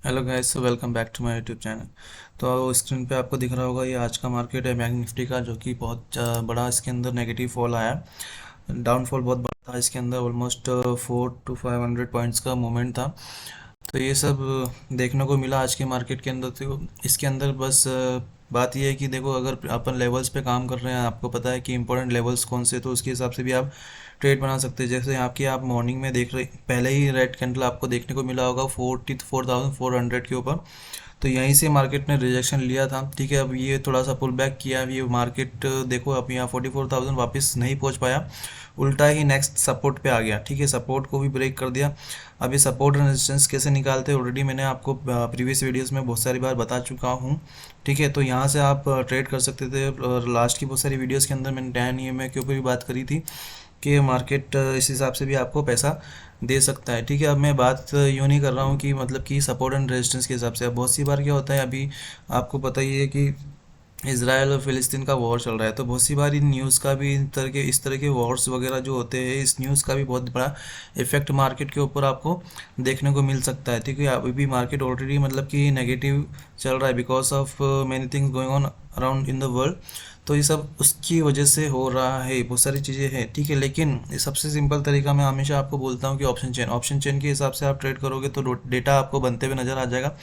Hello guys, welcome back to my YouTube channel. तो screen पे आपको दिख रहा होगा ये आज का मार्केट है बैंक निफ्टी का, जो कि बहुत बड़ा इसके अंदर नेगेटिव फॉल आया। डाउनफॉल बहुत बड़ा था इसके अंदर, ऑलमोस्ट 400 to 500 पॉइंट्स का मूवमेंट था। तो ये सब देखने को मिला आज के मार्केट के अंदर। तो इसके अंदर बस बात ये है कि देखो, अगर अपन लेवल्स पे काम कर रहे हैं, आपको पता है कि इंपॉर्टेंट लेवल्स कौन से, तो उसके हिसाब से भी आप ट्रेड बना सकते हैं। जैसे आपकी आप मॉर्निंग में देख रहे, पहले ही रेड कैंडल आपको देखने को मिला होगा 44,400 के ऊपर। तो यहीं से मार्केट ने रिजेक्शन लिया था, ठीक है। अब ये थोड़ा सा पुल बैक किया, अब ये मार्केट देखो अब यहाँ 44,000 वापस नहीं पहुंच पाया, उल्टा ही नेक्स्ट सपोर्ट पे आ गया, ठीक है। सपोर्ट को भी ब्रेक कर दिया। अब ये सपोर्ट एंड रेजिस्टेंस कैसे निकालते हैं, ऑलरेडी मैंने आपको प्रीवियस वीडियोस में बहुत सारी बार बता चुका हूँ, ठीक है। तो यहाँ से आप ट्रेड कर सकते थे। और लास्ट की बहुत सारी वीडियोस के अंदर मैंने टैन ईएमए के ऊपर भी बात करी थी कि मार्केट इस हिसाब से भी आपको पैसा दे सकता है, ठीक है। अब मैं बात यूँ नहीं कर रहा हूँ कि मतलब कि सपोर्ट एंड रेजिस्टेंस के हिसाब से। अब बहुत सी बार क्या होता है, अभी आपको पता ही है कि इसराइल और फिलिस्तीन का वॉर चल रहा है। तो बहुत सी बार इन न्यूज़ का भी, इस तरह के वॉर्स वगैरह जो होते हैं, इस न्यूज़ का भी बहुत बड़ा इफेक्ट मार्केट के ऊपर आपको देखने को मिल सकता है, ठीक है। अभी भी मार्केट ऑलरेडी मतलब कि नेगेटिव चल रहा है because of many things going on around in the world. तो ये सब उसकी वजह से हो रहा है, बहुत सारी चीज़ें हैं, ठीक है। लेकिन ये सबसे सिंपल तरीका मैं हमेशा आपको बोलता हूँ कि ऑप्शन चेन के हिसाब से आप ट्रेड करोगे तो डेटा आपको बनते हुए नज़र आ जाएगा।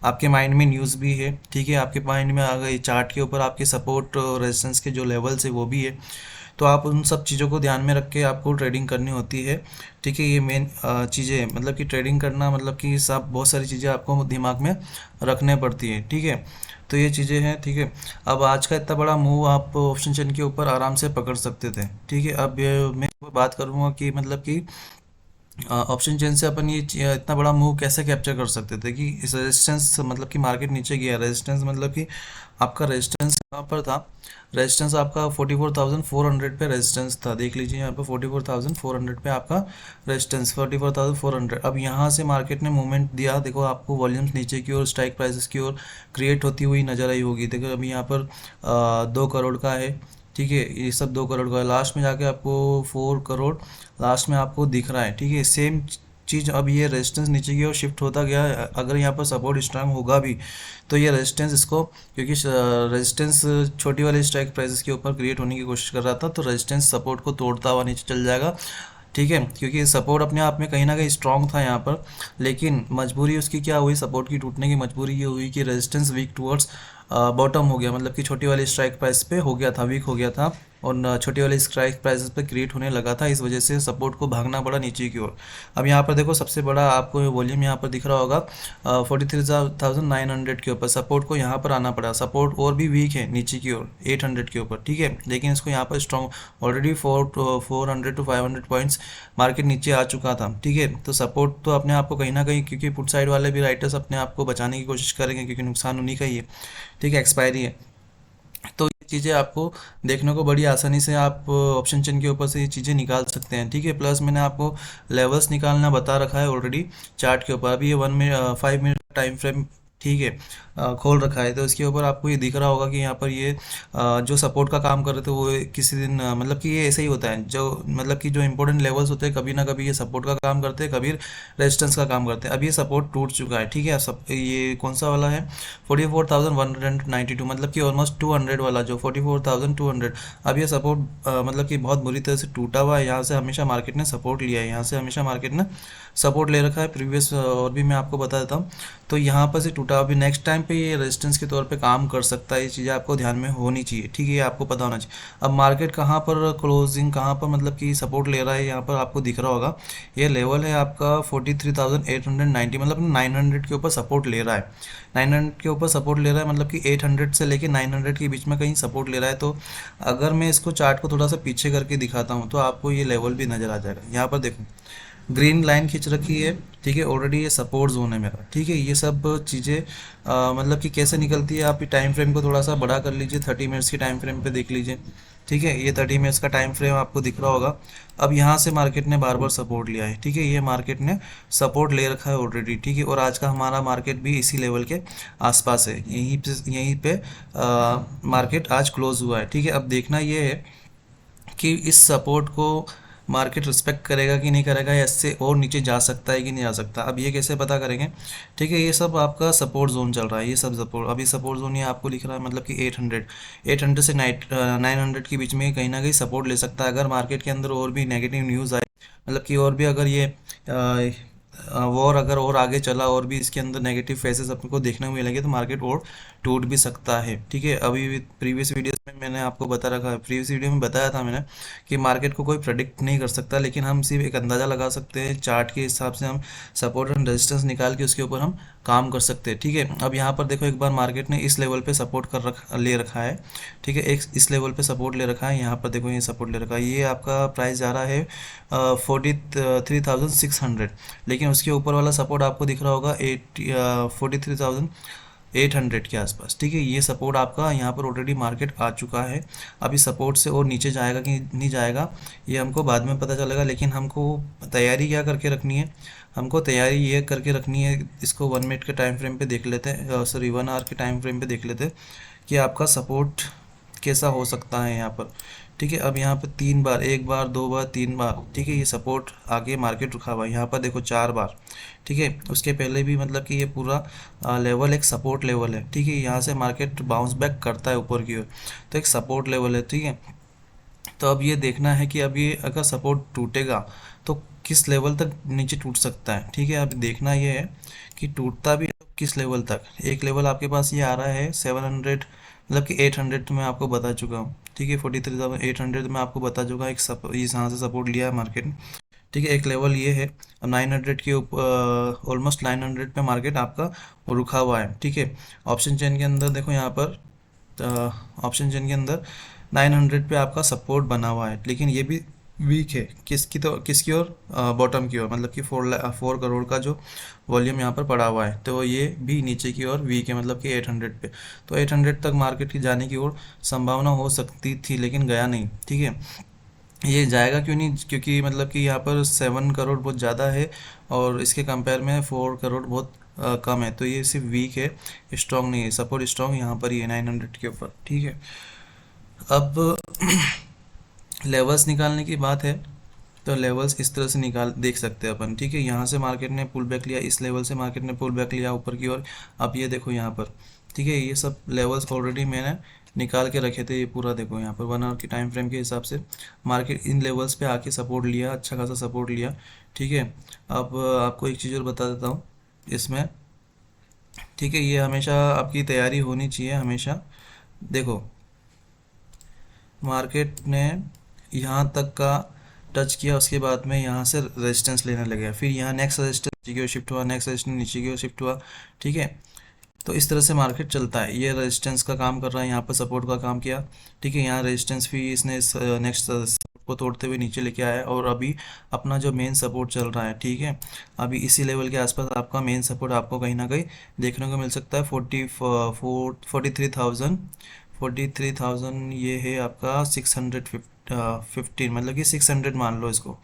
आपके माइंड में न्यूज़ भी है, ठीक है। आपके माइंड में आ गई चार्ट के ऊपर आपके सपोर्ट रेजिस्टेंस के जो लेवल्स है वो भी है। तो आप उन सब चीज़ों को ध्यान में रख के आपको ट्रेडिंग करनी होती है, ठीक है। ये मेन चीज़ें हैं, मतलब कि ट्रेडिंग करना मतलब कि सब बहुत सारी चीज़ें आपको दिमाग में रखने पड़ती है, ठीक है। तो ये चीज़ें हैं, ठीक है। अब आज का इतना बड़ा मूव आप ऑप्शन चेन के ऊपर आराम से पकड़ सकते थे, ठीक है। अब मैं बात करूँगा कि मतलब कि ऑप्शन चेन से अपन ये इतना बड़ा मूव कैसे कैप्चर कर सकते थे कि इस रेजिस्टेंस मतलब कि मार्केट नीचे गया, रेजिस्टेंस मतलब कि आपका रेजिस्टेंस कहाँ पर था। रेजिस्टेंस आपका 44,400 पे रेजिस्टेंस था, देख लीजिए यहाँ पे 44,400 पे आपका रेजिस्टेंस 44,400। अब यहाँ से मार्केट ने मूवमेंट दिया, देखो आपको वॉल्यूम्स नीचे की ओर, स्ट्राइक प्राइसेस की ओर क्रिएट होती हुई नजर आई होगी। देखो अभी यहाँ पर 2 करोड़ का है, ठीक है। ये सब 2 करोड़ का है, लास्ट में जाके आपको 4 करोड़ लास्ट में आपको दिख रहा है, ठीक है। सेम चीज़ अब ये रेजिस्टेंस नीचे की ओर शिफ्ट होता गया है। अगर यहाँ पर सपोर्ट स्ट्रांग होगा भी तो ये रेजिस्टेंस इसको, क्योंकि रेजिस्टेंस छोटी वाली स्ट्राइक प्राइसेस के ऊपर क्रिएट होने की कोशिश कर रहा था, तो रेजिस्टेंस सपोर्ट को तोड़ता हुआ नीचे चल जाएगा, ठीक है। क्योंकि सपोर्ट अपने आप में कहीं ना कहीं स्ट्रांग था यहाँ पर, लेकिन मजबूरी उसकी क्या हुई, सपोर्ट की टूटने की मजबूरी ये हुई कि रेजिस्टेंस वीक टुवर्ड्स बॉटम हो गया, मतलब कि छोटी वाली स्ट्राइक प्राइस पे हो गया था, वीक हो गया था। और छोटी वाली स्ट्राइक प्राइसेस पे क्रिएट होने लगा था, इस वजह से सपोर्ट को भागना पड़ा नीचे की ओर। अब यहाँ पर देखो सबसे बड़ा आपको वॉल्यूम यहाँ पर दिख रहा होगा 43,900 के ऊपर, सपोर्ट को यहाँ पर आना पड़ा। सपोर्ट और भी वीक है नीचे की ओर 800 के ऊपर, ठीक है। लेकिन इसको यहाँ पर strong, already 400 to 500 points market नीचे आ चुका था, ठीक है। तो सपोर्ट तो अपने आप को कहीं ना कहीं, क्योंकि पुट साइड वाले भी राइटर्स अपने आप को बचाने की कोशिश करेंगे, क्योंकि नुकसान उन्हीं का ही है, ठीक है, एक्सपायरी है। तो ये चीज़ें आपको देखने को बड़ी आसानी से आप ऑप्शन चेन के ऊपर से ये चीज़ें निकाल सकते हैं, ठीक है। प्लस मैंने आपको लेवल्स निकालना बता रखा है ऑलरेडी चार्ट के ऊपर। अभी ये 1 मिनट 5 मिनट टाइम फ्रेम, ठीक है, खोल रखा है। तो इसके ऊपर आपको ये दिख रहा होगा कि यहाँ पर ये जो सपोर्ट का काम कर रहे थे वो किसी दिन मतलब कि ये ऐसे ही होता है, जो मतलब कि जो इंपॉर्टेंट लेवल्स होते हैं कभी ना कभी ये सपोर्ट का काम करते हैं, कभी रेजिस्टेंस का काम करते हैं। अब ये सपोर्ट टूट चुका है, ठीक है। सब ये कौन सा वाला है, 44,192, मतलब कि ऑलमोस्ट 200 वाला, जो 44,200। अब ये सपोर्ट मतलब कि बहुत बुरी तरह से टूटा हुआ है। यहाँ से हमेशा मार्केट ने सपोर्ट लिया है, यहाँ से हमेशा मार्केट ने सपोर्ट ले रखा है प्रीवियस, और भी मैं आपको बता देता हूँ। तो यहाँ पर से टूटा, अभी नेक्स्ट टाइम पे ये रेजिस्टेंस के तौर पे काम कर सकता है। ये चीज़ें आपको ध्यान में होनी चाहिए, ठीक है, ये आपको पता होना चाहिए। अब मार्केट कहाँ पर क्लोजिंग, कहाँ पर मतलब कि सपोर्ट ले रहा है, यहाँ पर आपको दिख रहा होगा ये लेवल है आपका 43,890, मतलब 900 के ऊपर सपोर्ट ले रहा है। 900 के ऊपर सपोर्ट ले रहा है, मतलब कि 800 से लेके 900 के बीच में कहीं सपोर्ट ले रहा है। तो अगर मैं इसको चार्ट को थोड़ा सा पीछे करके दिखाता हूँ तो आपको ये लेवल भी नज़र आ जाएगा। यहाँ पर देखो ग्रीन लाइन खींच रखी है, ठीक है, ऑलरेडी ये सपोर्ट जोन है मेरा, ठीक है। ये सब चीज़ें मतलब कि कैसे निकलती है, आप टाइम फ्रेम को थोड़ा सा बड़ा कर लीजिए, 30 मिनट्स की टाइम फ्रेम पे देख लीजिए, ठीक है। ये 30 मिनट्स का टाइम फ्रेम आपको दिख रहा होगा। अब यहाँ से मार्केट ने बार बार सपोर्ट लिया है, ठीक है, ये मार्केट ने सपोर्ट ले रखा है ऑलरेडी, ठीक है। और आज का हमारा मार्केट भी इसी लेवल के आसपास है, यहीं पे मार्केट आज क्लोज हुआ है, ठीक है। अब देखना ये है कि इस सपोर्ट को मार्केट रिस्पेक्ट करेगा कि नहीं करेगा, या इससे और नीचे जा सकता है कि नहीं जा सकता। अब ये कैसे पता करेंगे? ठीक है, ये सब आपका सपोर्ट जोन चल रहा है, ये सब सपोर्ट, अभी सपोर्ट जोन ये आपको लिख रहा है मतलब कि 800 से 900 के बीच में कहीं ना कहीं सपोर्ट ले सकता है। अगर मार्केट के अंदर और भी नेगेटिव न्यूज़ आए, मतलब कि और भी अगर ये वॉर अगर और आगे चला और भी इसके अंदर नेगेटिव फेसेस अपने को देखने को मिलेंगे, तो मार्केट और टूट भी सकता है। ठीक है, अभी प्रीवियस वीडियोस में मैंने आपको बता रखा है, प्रीवियस वीडियो में बताया था मैंने कि मार्केट को कोई प्रेडिक्ट नहीं कर सकता, लेकिन हम सिर्फ एक अंदाज़ा लगा सकते हैं, चार्ट के हिसाब से हम सपोर्ट एंड रेजिस्टेंस निकाल के उसके ऊपर हम काम कर सकते हैं। ठीक है, अब यहाँ पर देखो एक बार मार्केट ने इस लेवल पे सपोर्ट ले रखा है। ठीक है, एक इस लेवल पे सपोर्ट ले रखा है, यहाँ पर देखो ये सपोर्ट ले रखा है, ये आपका प्राइस जा रहा है 43,600, लेकिन उसके ऊपर वाला सपोर्ट आपको दिख रहा होगा 43,800 के आसपास। ठीक है, ये सपोर्ट आपका यहाँ पर ऑलरेडी मार्केट आ चुका है। अभी सपोर्ट से और नीचे जाएगा कि नहीं जाएगा ये हमको बाद में पता चलेगा, लेकिन हमको तैयारी क्या करके रखनी है? हमको तैयारी ये करके रखनी है, इसको 1 मिनट के टाइम फ्रेम पे देख लेते हैं, सॉरी 1 आवर के टाइम फ्रेम पे देख लेते हैं कि आपका सपोर्ट कैसा हो सकता है यहाँ पर। ठीक है, अब यहाँ पर 3 बार, 1 बार, 2 बार, 3 बार, ठीक है, ये सपोर्ट आगे मार्केट रुका हुआ है। यहाँ पर देखो 4 बार। ठीक है, उसके पहले भी मतलब कि ये पूरा लेवल एक सपोर्ट लेवल है। ठीक है, यहाँ से मार्केट बाउंस बैक करता है ऊपर की ओर, तो एक सपोर्ट लेवल है। ठीक है, तो अब ये देखना है कि अब ये अगर सपोर्ट टूटेगा तो किस लेवल तक नीचे टूट सकता है। ठीक है, अब देखना ये है कि टूटता भी है तो किस लेवल तक। एक लेवल आपके पास ये आ रहा है 700, मतलब कि 800 तो मैं आपको बता चुका हूँ। ठीक है, 43,800 मैं आपको बता चुका, एक यहाँ से सपोर्ट लिया है मार्केट ने। ठीक है, एक लेवल ये है। अब 900 के ऊपर, ऑलमोस्ट 900 पे मार्केट आपका रुका हुआ है। ठीक है, ऑप्शन चेन के अंदर देखो यहाँ पर, ऑप्शन चेन के अंदर 900 पे आपका सपोर्ट बना हुआ है, लेकिन ये भी वीक है। किसकी ओर? बॉटम की ओर, मतलब कि 4 करोड़ का जो वॉल्यूम यहाँ पर पड़ा हुआ है, तो ये भी नीचे की ओर वीक है, मतलब कि 800 पे। तो 800 तक मार्केट की जाने की ओर संभावना हो सकती थी, लेकिन गया नहीं। ठीक है, ये जाएगा क्यों नहीं? क्योंकि मतलब कि यहाँ पर 7 करोड़ बहुत ज़्यादा है और इसके कंपेयर में 4 करोड़ बहुत कम है, तो ये सिर्फ वीक है, स्ट्रॉन्ग नहीं है। सपोर्ट स्ट्रॉन्ग यहाँ पर ही है 900 के ऊपर। ठीक है, अब लेवल्स निकालने की बात है, तो लेवल्स इस तरह से निकाल देख सकते हैं अपन। ठीक है, यहाँ से मार्केट ने पुल बैक लिया, इस लेवल से मार्केट ने पुल बैक लिया ऊपर की ओर। अब ये देखो यहाँ पर, ठीक है, ये सब लेवल्स ऑलरेडी मैंने निकाल के रखे थे। ये पूरा देखो यहाँ पर 1 आवर की टाइम फ्रेम के हिसाब से मार्केट इन लेवल्स पे आके सपोर्ट लिया, अच्छा खासा सपोर्ट लिया। ठीक है, अब आपको एक चीज़ और बता देता हूँ इसमें। ठीक है, ये हमेशा आपकी तैयारी होनी चाहिए हमेशा। देखो मार्केट ने यहाँ तक का टच किया, उसके बाद में यहाँ से रेजिस्टेंस लेने लगे, फिर यहाँ नेक्स्ट रेजिस्टेंस नीचे की ओर शिफ्ट हुआ, नेक्स्ट रेजिस्टेंस नीचे की ओर शिफ्ट हुआ। ठीक है, तो इस तरह से मार्केट चलता है। ये रेजिस्टेंस का काम कर रहा है, यहाँ पर सपोर्ट का काम किया। ठीक है, यहाँ रेजिस्टेंस भी इसने नेक्स्ट सपोर्ट को तोड़ते हुए नीचे लेके आया, और अभी अपना जो मेन सपोर्ट चल रहा है। ठीक है, अभी इसी लेवल के आसपास आपका मेन सपोर्ट आपको कहीं ना कहीं देखने को मिल सकता है। 43,000 ये है आपका 615, मतलब कि 600 मान लो इसको।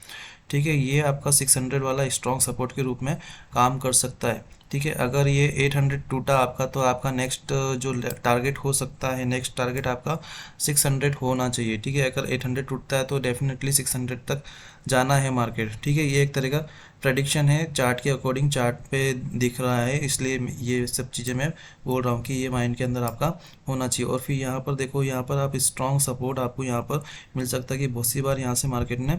ठीक है, ये आपका 600 वाला स्ट्रॉन्ग सपोर्ट के रूप में काम कर सकता है। ठीक है, अगर ये 800 टूटा आपका, तो आपका नेक्स्ट जो टारगेट हो सकता है, नेक्स्ट टारगेट आपका 600 होना चाहिए। ठीक है, अगर 800 टूटता है तो डेफिनेटली 600 तक जाना है मार्केट। ठीक है, ये एक तरह का प्रडिक्शन है, चार्ट के अकॉर्डिंग, चार्ट पे दिख रहा है, इसलिए ये सब चीज़ें मैं बोल रहा हूँ कि ये माइंड के अंदर आपका होना चाहिए। और फिर यहाँ पर देखो, यहाँ पर आप स्ट्रॉन्ग सपोर्ट आपको यहाँ पर मिल सकता है कि बहुत सी बार यहाँ से मार्केट ने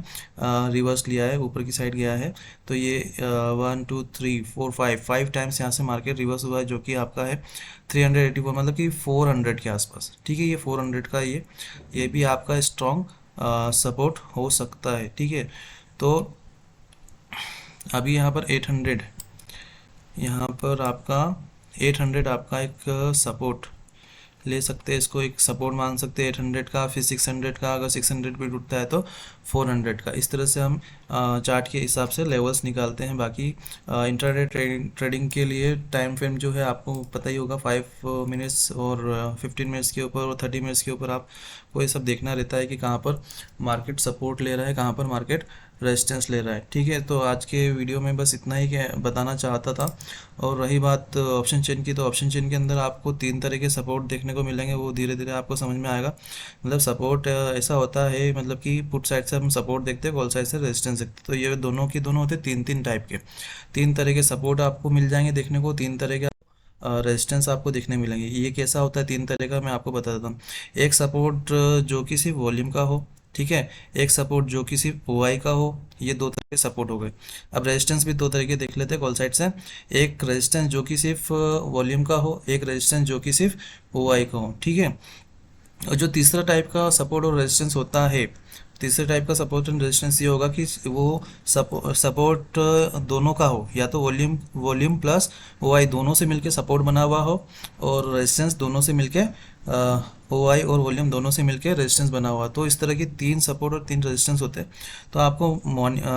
रिवर्स लिया है, ऊपर की साइड गया है। तो ये 1 2 3 4 5 टाइम्स यहाँ से मार्केट रिवर्स हुआ है, जो कि आपका है 384, मतलब कि 400 के आसपास। ठीक है, ये 400 का ये भी आपका स्ट्रॉन्ग सपोर्ट हो सकता है। ठीक है, तो अभी यहाँ पर 800, यहाँ पर आपका 800 आपका एक सपोर्ट ले सकते हैं, इसको एक सपोर्ट मान सकते हैं 800 का। फिर 600 का, अगर 600 पे टूटता है तो 400 का। इस तरह से हम चार्ट के हिसाब से लेवल्स निकालते हैं। बाकी इंट्राडे ट्रेडिंग के लिए टाइम फ्रेम जो है आपको पता ही होगा, 5 मिनट्स और 15 मिनट्स के ऊपर और 30 मिनट्स के ऊपर आपको ये सब देखना रहता है कि कहाँ पर मार्केट सपोर्ट ले रहा है, कहाँ पर मार्केट रेजिस्टेंस ले रहा है। ठीक है, तो आज के वीडियो में बस इतना ही बताना चाहता था। और रही बात ऑप्शन चेन की, तो ऑप्शन चेन के अंदर आपको 3 तरह के सपोर्ट देखने को मिलेंगे, वो धीरे धीरे आपको समझ में आएगा। मतलब सपोर्ट ऐसा होता है, मतलब कि पुट साइड से हम सपोर्ट देखते हैं, कॉल साइड से रेजिस्टेंस देखते हैं। तो ये दोनों की दोनों होते हैं 3 टाइप के। 3 तरह के सपोर्ट आपको मिल जाएंगे देखने को, 3 तरह के रेजिस्टेंस आपको दिखने मिलेंगे। ये कैसा होता है 3 तरह का, मैं आपको बता देता हूँ। एक सपोर्ट जो कि सिर्फ वॉल्यूम का हो, ठीक है। एक सपोर्ट जो कि सिर्फ ओआई का हो। ये 2 तरह के सपोर्ट हो गए। अब रेजिस्टेंस भी 2 तरह के देख लेते हैं कॉल साइड से। एक रेजिस्टेंस जो कि सिर्फ वॉल्यूम का हो, एक रेजिस्टेंस जो कि सिर्फ ओआई का हो, ठीक है। और जो तीसरा टाइप का सपोर्ट और रेजिस्टेंस होता है, तीसरे टाइप का सपोर्ट एंड रेजिस्टेंस ये होगा कि वो सपोर्ट दोनों का हो, या तो वॉल्यूम वॉल्यूम प्लस ओआई दोनों से मिलके सपोर्ट बना हुआ हो, और रेजिस्टेंस दोनों से मिलके ओआई और वॉल्यूम दोनों से मिलके रेजिस्टेंस बना हुआ। तो इस तरह की 3 सपोर्ट और 3 रेजिस्टेंस होते हैं। तो आपको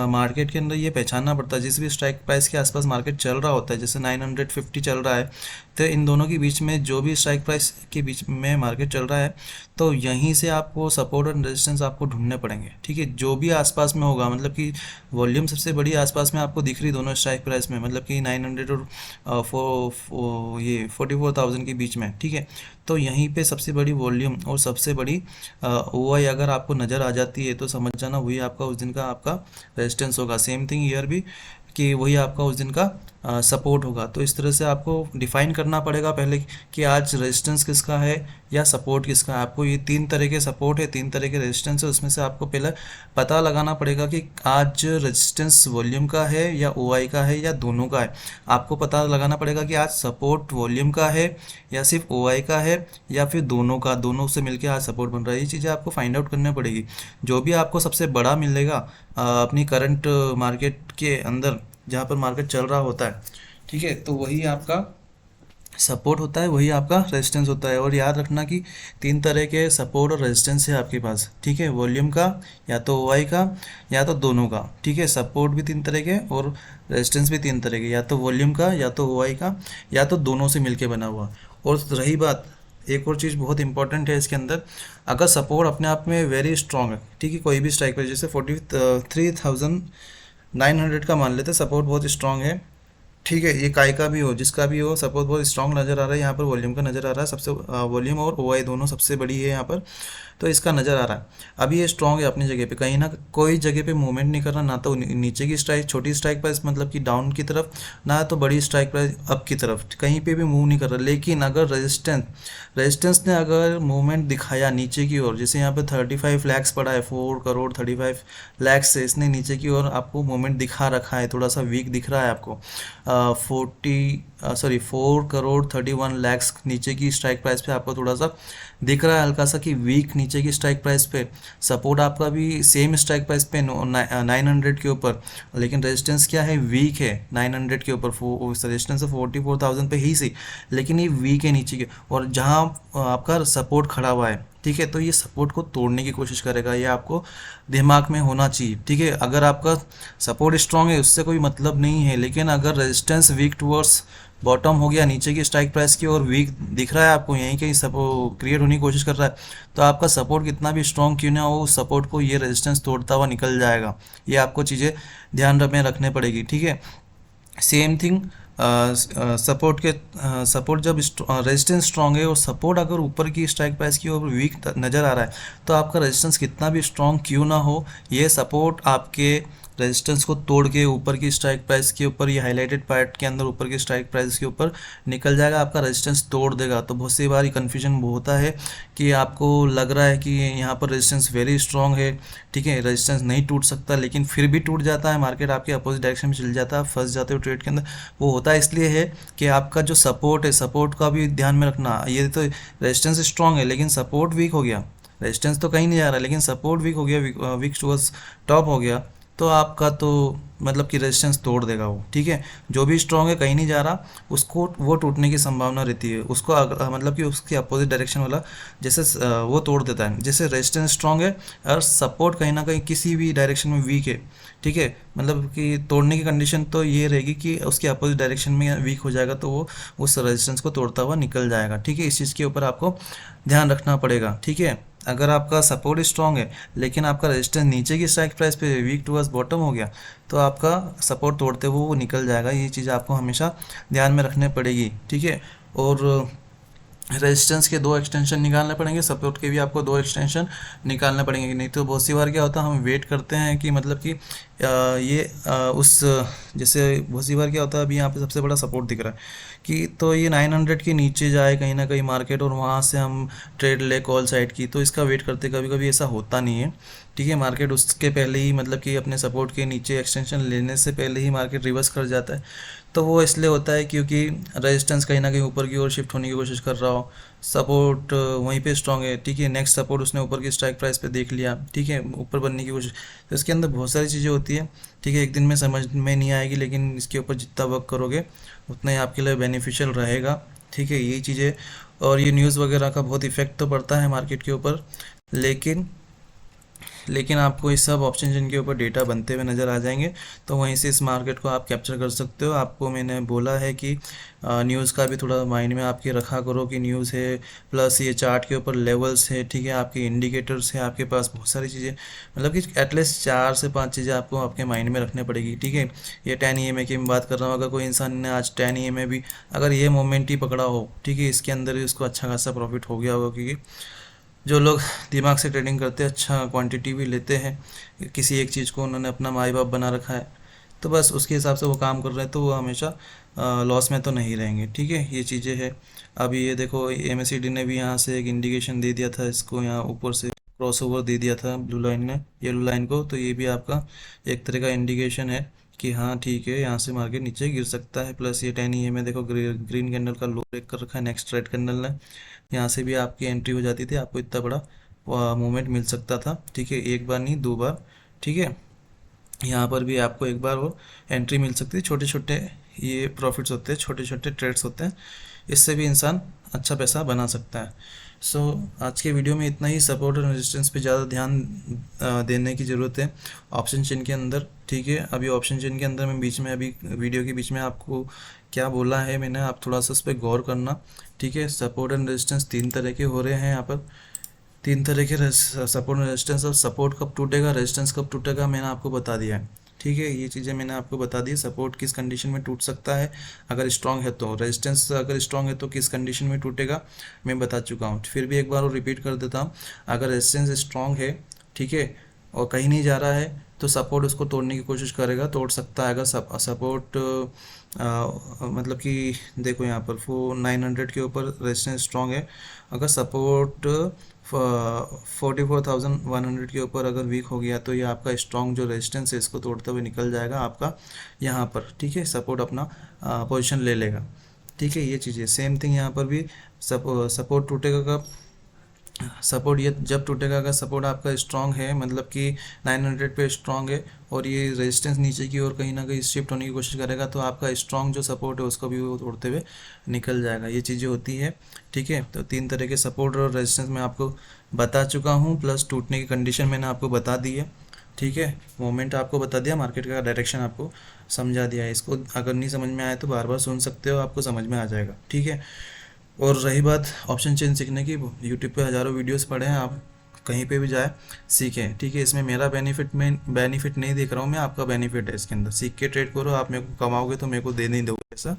मार्केट के अंदर ये पहचानना पड़ता है, जिस भी स्ट्राइक प्राइस के आसपास मार्केट चल रहा होता है, जैसे 950 चल रहा है, तो इन दोनों के बीच में जो भी स्ट्राइक प्राइस के बीच में मार्केट चल रहा है, तो यहीं से आपको सपोर्ट और रेजिस्टेंस आपको ढूंढने पड़ेंगे। ठीक है, जो भी आसपास में होगा, मतलब कि वॉल्यूम सबसे बड़ी आसपास में आपको दिख रही दोनों स्ट्राइक प्राइस में, मतलब कि 900 और ये 44,000 के बीच में। ठीक है, तो यहीं पे सबसे बड़ी वॉल्यूम और सबसे बड़ी ओआई अगर आपको नज़र आ जाती है, तो समझ जाना वही आपका उस दिन का आपका रेजिस्टेंस होगा। सेम थिंग ईयर भी, कि वही आपका उस दिन का सपोर्ट होगा। तो इस तरह से आपको डिफाइन करना पड़ेगा पहले कि आज रेजिस्टेंस किसका है या सपोर्ट किसका है। आपको ये 3 तरह के सपोर्ट है, 3 तरह के रेजिस्टेंस है, उसमें से आपको पहले पता लगाना पड़ेगा कि आज रेजिस्टेंस वॉल्यूम का है या ओआई का है या दोनों का है। आपको पता लगाना पड़ेगा कि आज सपोर्ट वॉल्यूम का है या सिर्फ ओआई का है, या फिर दोनों का, दोनों से मिलकर आज सपोर्ट बन रहा है। ये चीज़ें आपको फाइंड आउट करनी पड़ेगी। जो भी आपको सबसे बड़ा मिलेगा अपनी करंट मार्केट के अंदर, जहाँ पर मार्केट चल रहा होता है, ठीक है, तो वही आपका सपोर्ट होता है, वही आपका रेजिस्टेंस होता है। और याद रखना कि 3 तरह के सपोर्ट और रेजिस्टेंस है आपके पास। ठीक है, वॉल्यूम का, या तो ओआई का, या तो दोनों का। ठीक है, सपोर्ट भी 3 तरह के और रेजिस्टेंस भी 3 तरह के, या तो वॉल्यूम का, या तो ओआई का, या तो दोनों से मिलके बना हुआ। और रही बात, एक और चीज़ बहुत इंपॉर्टेंट है इसके अंदर, अगर सपोर्ट अपने आप में वेरी स्ट्रांग है, ठीक है, कोई भी स्ट्राइक प्राइस जैसे 43,900 का मान लेते, सपोर्ट बहुत स्ट्रांग है, ठीक है, ये काय का भी हो, जिसका भी हो, सपोज बहुत स्ट्रांग नज़र आ रहा है, यहाँ पर वॉल्यूम का नज़र आ रहा है, सबसे वॉल्यूम और ओआई दोनों सबसे बड़ी है यहाँ पर, तो इसका नज़र आ रहा है। अभी ये स्ट्रांग है अपनी जगह पे, कहीं ना कोई जगह पे मूवमेंट नहीं कर रहा, ना तो नीचे की स्ट्राइक, छोटी स्ट्राइक प्राइस मतलब कि डाउन की तरफ, ना तो बड़ी स्ट्राइक प्राइस अप की तरफ, कहीं पे भी मूव नहीं कर रहा। लेकिन अगर रेजिस्टेंस ने अगर मूवमेंट दिखाया नीचे की ओर, जैसे यहाँ पे 35 लैक्स पड़ा है, 4 करोड़ 35 लाख से इसने नीचे की ओर आपको मूवमेंट दिखा रखा है, थोड़ा सा वीक दिख रहा है आपको। 4 करोड़ 31 लाख नीचे की स्ट्राइक प्राइस पे आपको थोड़ा सा दिख रहा है, हल्का सा कि वीक नीचे की स्ट्राइक प्राइस पे। सपोर्ट आपका भी सेम स्ट्राइक प्राइस पे 900 के ऊपर, लेकिन रेजिस्टेंस क्या है, वीक है 900 के ऊपर। रेजिस्टेंस 44,000 पे ही सही, लेकिन ये वीक है नीचे के। और जहाँ आपका सपोर्ट खड़ा हुआ है, ठीक है, तो ये सपोर्ट को तोड़ने की कोशिश करेगा, ये आपको दिमाग में होना चाहिए। ठीक है, अगर आपका सपोर्ट स्ट्रांग है उससे कोई मतलब नहीं है, लेकिन अगर रेजिस्टेंस वीक टूवर्ड्स बॉटम हो गया, नीचे की स्ट्राइक प्राइस की और वीक दिख रहा है आपको, यहीं कहीं सपोर्ट क्रिएट होने की कोशिश कर रहा है, तो आपका सपोर्ट कितना भी स्ट्रांग क्यों ना हो, उस सपोर्ट को ये रेजिस्टेंस तोड़ता हुआ निकल जाएगा। ये आपको चीज़ें ध्यान में रखने पड़ेगी। ठीक है, सेम थिंग सपोर्ट के सपोर्ट जब रेजिस्टेंस स्ट्रांग है और सपोर्ट अगर ऊपर की स्ट्राइक प्राइस की ओर वीक नज़र आ रहा है, तो आपका रेजिस्टेंस कितना भी स्ट्रांग क्यों ना हो, ये सपोर्ट आपके रेजिस्टेंस को तोड़ के ऊपर की स्ट्राइक प्राइस के ऊपर, ये हाईलाइटेड पार्ट के अंदर ऊपर की स्ट्राइक प्राइस के ऊपर निकल जाएगा, आपका रेजिस्टेंस तोड़ देगा। तो बहुत सी बार कन्फ्यूजन होता है कि आपको लग रहा है कि यहाँ पर रेजिस्टेंस वेरी स्ट्रांग है, ठीक है, रेजिस्टेंस नहीं टूट सकता, लेकिन फिर भी टूट जाता है, मार्केट आपके अपोजिट डायरेक्शन में चल जाता है, फंस जाते हो ट्रेड के अंदर। वो होता है इसलिए है कि आपका जो सपोर्ट है, सपोर्ट का भी ध्यान में रखना। ये तो रेजिस्टेंस स्ट्रांग है लेकिन सपोर्ट वीक हो गया, रेजिस्टेंस तो कहीं नहीं जा रहा लेकिन सपोर्ट वीक हो गया, वीक टूवर्ड्स टॉप हो गया, तो आपका तो मतलब कि रेजिस्टेंस तोड़ देगा वो। ठीक है, जो भी स्ट्रांग है कहीं नहीं जा रहा, उसको वो टूटने की संभावना रहती है, उसको मतलब कि उसके अपोजिट डायरेक्शन वाला जैसे वो तोड़ देता है। जैसे रेजिस्टेंस स्ट्रांग है और सपोर्ट कहीं ना कहीं किसी भी डायरेक्शन में वीक है, ठीक है, मतलब कि तोड़ने की कंडीशन तो ये रहेगी कि उसके अपोजिट डायरेक्शन में वीक हो जाएगा, तो वो उस रेजिस्टेंस को तोड़ता हुआ निकल जाएगा। ठीक है, इस चीज़ के ऊपर आपको ध्यान रखना पड़ेगा। ठीक है, अगर आपका सपोर्ट स्ट्रांग है लेकिन आपका रेजिस्टेंस नीचे की स्ट्राइक प्राइस पे वीक टूवर्ड्स बॉटम हो गया, तो आपका सपोर्ट तोड़ते हुए वो निकल जाएगा। ये चीज़ आपको हमेशा ध्यान में रखनी पड़ेगी, ठीक है। और रेजिस्टेंस के दो एक्सटेंशन निकालने पड़ेंगे, सपोर्ट के भी आपको दो एक्सटेंशन निकालने पड़ेंगे। नहीं तो बहुत सी बार क्या होता है, हम वेट करते हैं कि मतलब कि उस जैसे बहुत सी बार क्या होता है, अभी यहाँ पे सबसे बड़ा सपोर्ट दिख रहा है कि तो ये 900 के नीचे जाए कहीं ना कहीं मार्केट, और वहाँ से हम ट्रेड ले कॉल साइड की, तो इसका वेट करते कभी कभी ऐसा होता नहीं है, ठीक है। मार्केट उसके पहले ही मतलब कि अपने सपोर्ट के नीचे एक्सटेंशन लेने से पहले ही मार्केट रिवर्स कर जाता है। तो वो इसलिए होता है क्योंकि रेजिस्टेंस कहीं ना कहीं ऊपर की ओर शिफ्ट होने की कोशिश कर रहा हो, सपोर्ट वहीं पे स्ट्रांग है, ठीक है। नेक्स्ट सपोर्ट उसने ऊपर की स्ट्राइक प्राइस पे देख लिया, ठीक है, ऊपर बनने की कोशिश। तो इसके अंदर बहुत सारी चीज़ें होती है, ठीक है। एक दिन में समझ में नहीं आएगी, लेकिन इसके ऊपर जितना वर्क करोगे उतना ही आपके लिए बेनिफिशियल रहेगा, ठीक है। यही चीज़ें, और ये न्यूज़ वगैरह का बहुत इफेक्ट तो पड़ता है मार्केट के ऊपर, लेकिन आपको इस सब ऑप्शन जिनके ऊपर डेटा बनते हुए नज़र आ जाएंगे, तो वहीं से इस मार्केट को आप कैप्चर कर सकते हो। आपको मैंने बोला है कि न्यूज़ का भी थोड़ा माइंड में आपके रखा करो कि न्यूज़ है, प्लस ये चार्ट के ऊपर लेवल्स है, ठीक है, आपके इंडिकेटर्स है, आपके पास बहुत सारी चीज़ें, मतलब कि एटलीस्ट 4 से 5 चीज़ें आपको आपके माइंड में रखने पड़ेगी, ठीक है। ये 10 EMA की मैं बात कर रहा हूँ, अगर कोई इंसान ने आज 10 EMA भी अगर ये मोमेंट ही पकड़ा हो, ठीक है, इसके अंदर ही उसको अच्छा खासा प्रॉफिट हो गया होगा, क्योंकि जो लोग दिमाग से ट्रेडिंग करते हैं, अच्छा क्वांटिटी भी लेते हैं, किसी एक चीज़ को उन्होंने अपना माई बाप बना रखा है, तो बस उसके हिसाब से वो काम कर रहे हैं, तो वो हमेशा लॉस में तो नहीं रहेंगे, ठीक है। ये चीज़ें हैं। अभी ये देखो, MACD ने भी यहाँ से एक इंडिकेशन दे दिया था, इसको यहाँ ऊपर से क्रॉस ओवर दे दिया था ब्लू लाइन ने येलो लाइन को, तो ये भी आपका एक तरह का इंडिकेशन है कि हाँ ठीक है, यहाँ से मार्केट नीचे गिर सकता है। प्लस ये 10 EMA देखो ग्रीन कैंडल का लो ब्रेक कर रखा है, नेक्स्ट रेड कैंडल ने, यहाँ से भी आपकी एंट्री हो जाती थी, आपको इतना बड़ा मूवमेंट मिल सकता था, ठीक है, एक बार नहीं 2 बार, ठीक है। यहाँ पर भी आपको एक बार वो एंट्री मिल सकती है। छोटे छोटे ये प्रॉफिट्स होते हैं, छोटे छोटे ट्रेड्स होते हैं, इससे भी इंसान अच्छा पैसा बना सकता है। सो आज के वीडियो में इतना ही। सपोर्ट और रेजिस्टेंस पे ज़्यादा ध्यान देने की ज़रूरत है ऑप्शन चेन के अंदर, ठीक है। अभी ऑप्शन चेन के अंदर मैं बीच में अभी वीडियो के बीच में आपको क्या बोला है मैंने, आप थोड़ा सा उस पर गौर करना, ठीक है। सपोर्ट एंड रेजिस्टेंस 3 तरह के हो रहे हैं यहाँ पर, 3 तरह के सपोर्ट रेजिस्टेंस। और सपोर्ट कब टूटेगा, रेजिस्टेंस कब टूटेगा, मैंने आपको बता दिया है, ठीक है। ये चीज़ें मैंने आपको बता दी। सपोर्ट किस कंडीशन में टूट सकता है अगर स्ट्रांग है, तो रेजिस्टेंस अगर स्ट्रांग है तो किस कंडीशन में टूटेगा मैं बता चुका हूँ। फिर भी एक बार और रिपीट कर देता हूँ, अगर रेजिस्टेंस स्ट्रांग है, ठीक है, और कहीं नहीं जा रहा है, तो सपोर्ट उसको तोड़ने की कोशिश करेगा, तोड़ सकता है। अगर सपोर्ट मतलब कि देखो यहाँ पर 900 के ऊपर रेजिस्टेंस स्ट्रांग है, अगर सपोर्ट 44,100 के ऊपर अगर वीक हो गया, तो ये आपका स्ट्रॉन्ग जो रेजिस्टेंस है इसको तोड़ते हुए निकल जाएगा आपका यहाँ पर, ठीक है। सपोर्ट अपना पोजीशन ले लेगा, ठीक है। ये चीज़ें सेम थिंग यहाँ पर भी, सपोर्ट टूटेगा कब, सपोर्ट ये जब टूटेगा अगर सपोर्ट आपका स्ट्रांग है, मतलब कि 900 पे स्ट्रांग है, और ये रेजिस्टेंस नीचे की ओर कहीं ना कहीं शिफ्ट होने की कोशिश करेगा, तो आपका स्ट्रांग जो सपोर्ट है उसको भी वो तोड़ते हुए निकल जाएगा। ये चीज़ें होती है, ठीक है। तो 3 तरह के सपोर्ट और रेजिस्टेंस मैं आपको बता चुका हूँ, प्लस टूटने की कंडीशन मैंने आपको बता दी है, ठीक है। मोमेंट आपको बता दिया, मार्केट का डायरेक्शन आपको समझा दिया है। इसको अगर नहीं समझ में आए तो बार बार सुन सकते हो, आपको समझ में आ जाएगा, ठीक है। और रही बात ऑप्शन चेन सीखने की, यूट्यूब पे हज़ारों वीडियोस पड़े हैं, आप कहीं पे भी जाए सीखें, ठीक है। इसमें मेरा बेनिफिट नहीं देख रहा हूँ मैं, आपका बेनिफिट है इसके अंदर। सीख के ट्रेड करो, आप मेरे को कमाओगे तो मेरे को दे नहीं दोगे ऐसा,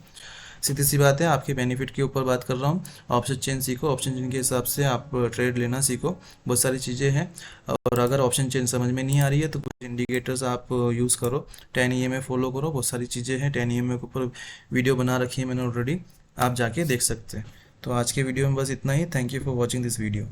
सीधी सी बात है। आपके बेनिफिट के ऊपर बात कर रहा हूँ। ऑप्शन चेन सीखो, ऑप्शन चेन के हिसाब से आप ट्रेड लेना सीखो, बहुत सारी चीज़ें हैं। और अगर ऑप्शन चेन समझ में नहीं आ रही है तो कुछ इंडिकेटर्स आप यूज़ करो, 10 EMA फॉलो करो, बहुत सारी चीज़ें हैं 10 EMA के ऊपर वीडियो बना रखी है मैंने ऑलरेडी, आप जाके देख सकते हैं। तो आज के वीडियो में बस इतना ही। Thank you for watching this video.